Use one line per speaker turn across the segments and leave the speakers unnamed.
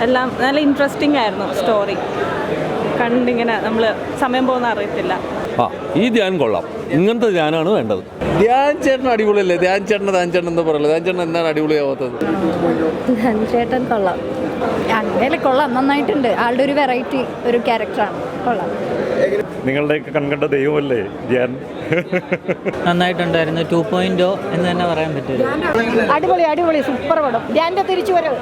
എല്ലാം നല്ല ഇൻട്രസ്റ്റിംഗ് ആയിരുന്നു. സ്റ്റോറി കണ്ടിങ്ങനെ നമ്മൾ സമയം പോകുന്ന അറിയത്തില്ല.
ഈ ധ്യാൻ കൊള്ളാം. ഇങ്ങനത്തെ ധ്യാനാണ് വേണ്ടത്. ധ്യാൻ ചേട്ടൻ അടിപൊളിയല്ലേ? ധ്യാൻ ചേട്ടൻ എന്താ പറയുള്ളത്? ധ്യാൻ ചേട്ടൻ എന്താണ് അടിപൊളിയാവാത്തത്?
ധ്യാൻ ചേട്ടൻ കൊള്ളാം. അങ്ങനെ കൊള്ളാം, നന്നായിട്ടുണ്ട്. ആളുടെ ഒരു വെറൈറ്റി ഒരു ക്യാരക്ടറാണ്. കൊള്ളാം.
നിങ്ങളുടെയൊക്കെ കൺകണ്ട ദൈവമല്ലേ ധ്യാൻ?
നന്നായിട്ടുണ്ടായിരുന്നു. 2.0 എന്ന് തന്നെ പറയാൻ പറ്റില്ല.
അടിപൊളി സൂപ്പർ പടം. ധ്യാൻ്റെ തിരിച്ചുവരവ്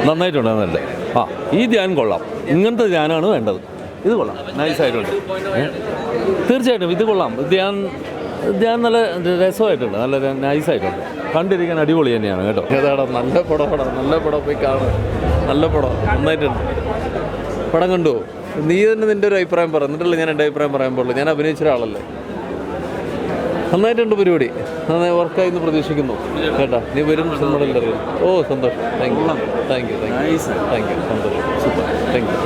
നന്നായിട്ടുണ്ട്. ഈ ധ്യാൻ കൊള്ളാം. ഇങ്ങനത്തെ ധ്യാനാണ് വേണ്ടത്. ഇത് കൊള്ളാം, നൈസായിട്ടുണ്ട്. തീർച്ചയായിട്ടും ഇത് കൊള്ളാം. ധ്യാൻ നല്ല രസമായിട്ടുണ്ട്, നല്ല നൈസായിട്ടുണ്ട്. കണ്ടിരിക്കാൻ അടിപൊളി തന്നെയാണ് കേട്ടോ. ഏതാടാ നല്ല പടം പോയി കാണുക. നല്ല പടം, നന്നായിട്ടുണ്ട്. പടം കണ്ടു. നീ തന്നെ നിൻ്റെ ഒരു അഭിപ്രായം പറ, എന്നിട്ടല്ലേ ഞാൻ എൻ്റെ അഭിപ്രായം പറയാൻ പാടുള്ളൂ. ഞാൻ അഭിനയിച്ച ഒരാളല്ലേ. നന്നായിട്ടുണ്ട് പരിപാടി. നന്നായി വർക്കായി എന്ന് പ്രതീക്ഷിക്കുന്നു കേട്ടാ. നീ വരും സിനിമകളിൽ അറിയാം. സന്തോഷം. Thank you. സന്തോഷം. സൂപ്പർ. Thank you.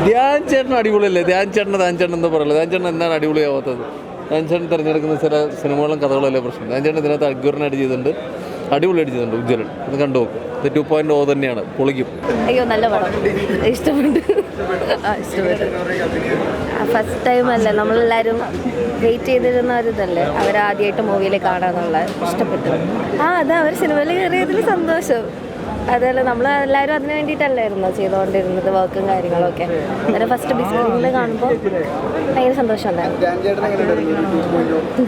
ധ്യാൻ ചേട്ടൻ അടിപൊളിയല്ലേ? ധ്യാൻ ചേട്ടൻ എന്താ പറയുള്ളത്? ധ്യാൻ ചേട്ടൻ എന്താണ് അടിപൊളിയാവാത്തത്? ധ്യാൻ ചേട്ടൻ തിരഞ്ഞെടുക്കുന്ന ചില സിനിമകളും കഥകളും അല്ലേ പ്രശ്നം. ധ്യാൻ ചേട്ടൻ ഇതിനകത്ത് അഗ്യൂറിനായിട്ട് ചെയ്തിട്ടുണ്ട്, അടിപൊളിയായിട്ട് ചെയ്തിട്ടുണ്ട്. ഉജ്ജ്വലൻ ഇത് കണ്ടു നോക്കും. ഇത് 2.0 തന്നെയാണ്, പൊളിക്കും.
അയ്യോ നല്ല പടം, ഇഷ്ടപ്പെട്ടു. ഫസ്റ്റ് ടൈം അല്ലേ, നമ്മളെല്ലാവരും വെയിറ്റ് ചെയ്തിരുന്ന ഒരു ഇതല്ലേ, അവരാദ്യമായിട്ട് മൂവിയിൽ കാണാന്നുള്ള ഇഷ്ടപ്പെട്ടു. അത് അവർ സിനിമയിൽ കയറിയതിൽ സന്തോഷം. അതല്ല, നമ്മളെല്ലാവരും അതിന് വേണ്ടിയിട്ടല്ലായിരുന്നു ചെയ്തുകൊണ്ടിരുന്നത്, വർക്കും കാര്യങ്ങളൊക്കെ. അന്നേരം ഫസ്റ്റ് ബിഗ് സ്ക്രീനിൽ കാണുമ്പോൾ ഭയങ്കര സന്തോഷമുണ്ടായിരുന്നു.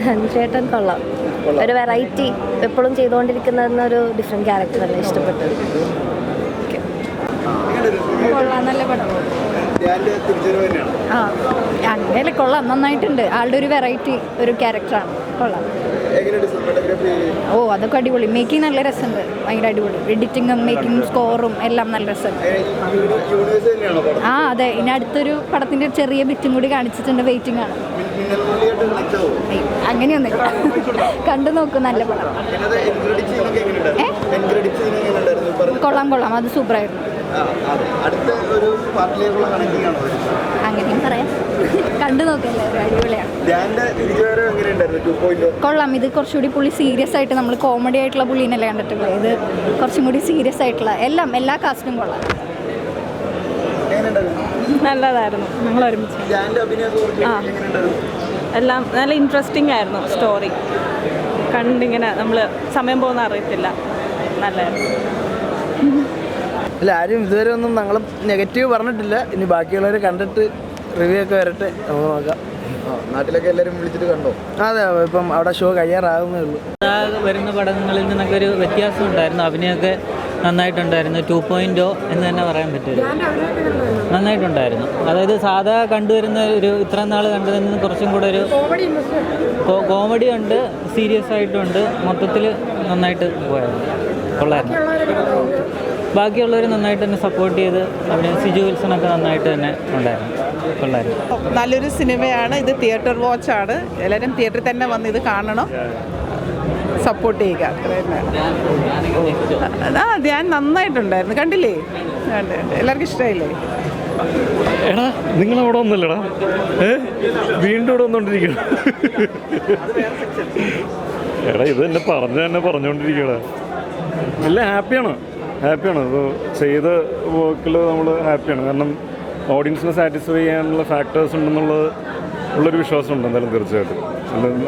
ധ്യാൻ ചേട്ടൻ കൊള്ളാം. ഒരു വെറൈറ്റി എപ്പോഴും ചെയ്തുകൊണ്ടിരിക്കുന്നതെന്നൊരു ഡിഫറെൻറ്റ് ക്യാരക്ടറല്ലേ, ഇഷ്ടപ്പെട്ടത്. കൊള്ളാം, നല്ല പടം. അങ്ങനെ കൊള്ളാം, നന്നായിട്ടുണ്ട്. ആളുടെ ഒരു വെറൈറ്റി ഒരു ക്യാരക്ടറാണ്. കൊള്ളാം. അതൊക്കെ അടിപൊളി. മേക്കിംഗ് നല്ല രസമുണ്ട്, ഭയങ്കര അടിപൊളി. എഡിറ്റിങ്ങും മേക്കിംഗ് സ്കോറും എല്ലാം നല്ല രസമുണ്ട്. അതെ. ഇനി അടുത്തൊരു പടത്തിൻ്റെ ചെറിയ ബിറ്റും കൂടി കാണിച്ചിട്ടുണ്ട്, വെയിറ്റിംഗ് ആണ്. അങ്ങനെയൊന്നുമില്ല, കണ്ടു നോക്കും. നല്ല പടം. കൊള്ളാം, അത് സൂപ്പറായിരുന്നു. അങ്ങനെയും പറയാം. കണ്ടു നോക്കല്ലേ, അടിപൊളിയാണ്. കൊള്ളാം. ഇത് കുറച്ചുകൂടി പുള്ളി സീരിയസ് ആയിട്ട്, നമ്മൾ കോമഡി ആയിട്ടുള്ള പുള്ളീനല്ലേ കണ്ടിട്ടുള്ളത്. ഇത് കുറച്ചും കൂടി സീരിയസ് ആയിട്ടുള്ള എല്ലാ കാസ്റ്റും കൊള്ളാം.
നല്ലതായിരുന്നു. ഞങ്ങൾ ഒരുമിച്ച് എല്ലാം നല്ല ഇൻട്രസ്റ്റിംഗ് ആയിരുന്നു. സ്റ്റോറി കണ്ടിങ്ങനെ നമ്മൾ സമയം പോകുന്ന അറിയത്തില്ല. നല്ലതായിരുന്നു.
അല്ല, ആരും ഇതുവരെ ഒന്നും ഞങ്ങൾ നെഗറ്റീവ് പറഞ്ഞിട്ടില്ല. ഇനി ബാക്കിയുള്ളവർ കണ്ടിട്ട് റിവ്യൂ ഒക്കെ വരട്ടെ, നമുക്ക് നോക്കാം.
നാട്ടിലൊക്കെ എല്ലാവരും വിളിച്ചിട്ട് കണ്ടോ?
അതെ, ഇപ്പം അവിടെ ഷോ കഴിയാറാകുന്നേ ഉള്ളൂ.
വരുന്ന പടങ്ങളിൽ നിന്നൊക്കെ ഒരു വ്യത്യാസം ഉണ്ടായിരുന്നു. അഭിനയമൊക്കെ നന്നായിട്ടുണ്ടായിരുന്നു. 2.0 എന്ന് തന്നെ പറയാൻ പറ്റില്ല. നന്നായിട്ടുണ്ടായിരുന്നു. അതായത് സാധാ കണ്ടുവരുന്ന ഒരു ഇത്ര നാൾ കണ്ടതിൽ നിന്ന് കുറച്ചും കൂടെ ഒരു കോമഡി ഉണ്ട്, സീരിയസ് ആയിട്ടുണ്ട്. മൊത്തത്തിൽ നന്നായിട്ട് പോയായിരുന്നു. കൊള്ളായിരുന്നു. ബാക്കിയുള്ളവർ നന്നായിട്ട് തന്നെ സപ്പോർട്ട് ചെയ്ത് അവിടെ സിജു വിൽസണൊക്കെ നന്നായിട്ട് തന്നെ ഉണ്ടായിരുന്നു. കൊള്ളായിരുന്നു.
നല്ലൊരു സിനിമയാണ്. ഇത് തിയേറ്റർ വാച്ചാണ്. എല്ലാവരും തിയേറ്ററിൽ തന്നെ വന്ന് ഇത് കാണണം, സപ്പോർട്ട് ചെയ്യുക. ധ്യാൻ നന്നായിട്ടുണ്ടായിരുന്നു. കണ്ടില്ലേ? എല്ലാവർക്കും ഇഷ്ടമായില്ലേ?
എടാ, നിങ്ങളവിടെ ഒന്നുമില്ലടാ, വീണ്ടും ഇവിടെ വന്നുകൊണ്ടിരിക്കണം. എടാ, ഇത് തന്നെ പറഞ്ഞുകൊണ്ടിരിക്കടാ. എല്ലാം ഹാപ്പിയാണ്. ഇപ്പോൾ ചെയ്ത വർക്കിൽ നമ്മൾ ഹാപ്പിയാണ്. കാരണം ഓഡിയൻസിനെ സാറ്റിസ്ഫൈ ചെയ്യാനുള്ള ഫാക്ടേഴ്സ് ഉള്ളൊരു വിശ്വാസമുണ്ട് എന്തായാലും, തീർച്ചയായിട്ടും.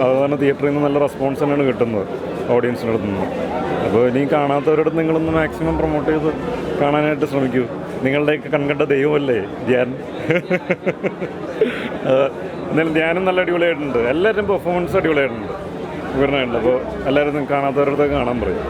അതുകാരണം തിയേറ്ററിൽ നിന്ന് നല്ല റെസ്പോൺസ് തന്നെയാണ് കിട്ടുന്നത് ഓഡിയൻസിൻ്റെ അടുത്ത് നിന്ന്. അപ്പോൾ ഇനി കാണാത്തവരുടെ നിങ്ങളൊന്ന് മാക്സിമം പ്രൊമോട്ട് ചെയ്ത് കാണാനായിട്ട് ശ്രമിക്കൂ. നിങ്ങളുടെയൊക്കെ കൺകണ്ട ദൈവമല്ലേ ധ്യാൻ? എന്നാലും ധ്യാനം നല്ല അടിപൊളിയായിട്ടുണ്ട്. എല്ലാവരും പെർഫോമൻസ് അടിപൊളിയായിട്ടുണ്ട്. വിവരണമായിട്ടുണ്ട്. അപ്പോൾ എല്ലാവരും കാണാത്തവരുടെ കാണാൻ പറയും.